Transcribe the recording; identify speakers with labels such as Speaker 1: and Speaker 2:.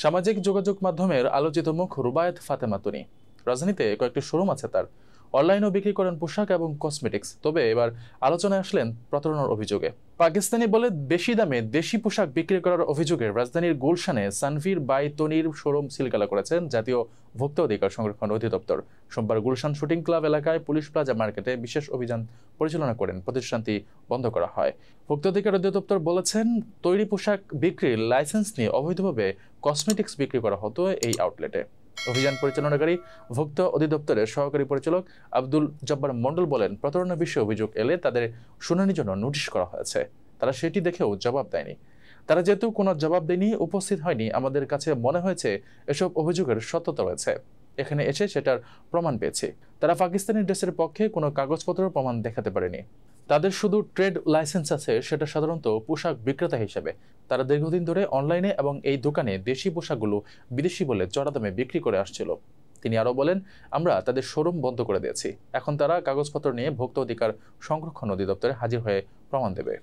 Speaker 1: সামাজিক যোগাযোগ মাধ্যমের আলোচিত মুখ রুবায়েত ফাতেমা তনি। রাজধানীতে কয়েকটি শোরুম আছে তার। অনলাইনেও বিক্রি করেন পোশাক এবং কসমেটিক্স। তবে এবার আলোচনায় আসলেন প্রতারণার অভিযোগে। পাকিস্তানি বলে বেশি দামে দেশি পোশাক বিক্রি করার অভিযোগে রাজধানীর গুলশানে সানভীর বাই তনির শোরুম সিলগালা করেছেন জাতীয় ভোক্তা অধিকার সংরক্ষণ অধিদপ্তর। সোমবার গুলশান শুটিং ক্লাব এলাকায় পুলিশ প্লাজা মার্কেটে বিশেষ অভিযান পরিচালনা করেন প্রতিষ্ঠানটি বন্ধ করা হয়। ভোক্তা অধিকার অধিদপ্তর বলেছেন, তৈরি পোশাক বিক্রির লাইসেন্স নিয়ে অবৈধভাবে কসমেটিক্স বিক্রি করা হতো এই আউটলেটে। অভিযান পরিচালনাকারী ভোক্তা অধিদপ্তরের সহকারী পরিচালক আব্দুল জব্বার মণ্ডল বলেন, প্রতারণা বিষয়ে অভিযোগ এলে তাদের শুনানির জন্য নোটিশ করা হয়েছে। তারা সেটি দেখেও জবাব দেয়নি। তারা যেহেতু কোনো জবাব দেয়নি, উপস্থিত হয়নি, আমাদের কাছে মনে হয়েছে এসব অভিযোগের সত্যতা রয়েছে। এখানে এসে সেটার প্রমাণ পেয়েছি। তারা পাকিস্তানি ড্রেসের পক্ষে কোনো কাগজপত্র প্রমাণ দেখাতে পারেনি। তাদের শুধু ট্রেড লাইসেন্স আছে, সেটা সাধারণত পোশাক বিক্রেতা হিসেবে। তারা দীর্ঘদিন ধরে অনলাইনে এবং এই দোকানে দেশি পোশাকগুলো বিদেশি বলে চড়া দামে বিক্রি করে আসছিল। তিনি আরও বলেন, আমরা তাদের শোরুম বন্ধ করে দিয়েছি। এখন তারা কাগজপত্র নিয়ে ভোক্তা অধিকার সংরক্ষণ অধিদপ্তরে হাজির হয়ে প্রমাণ দেবে।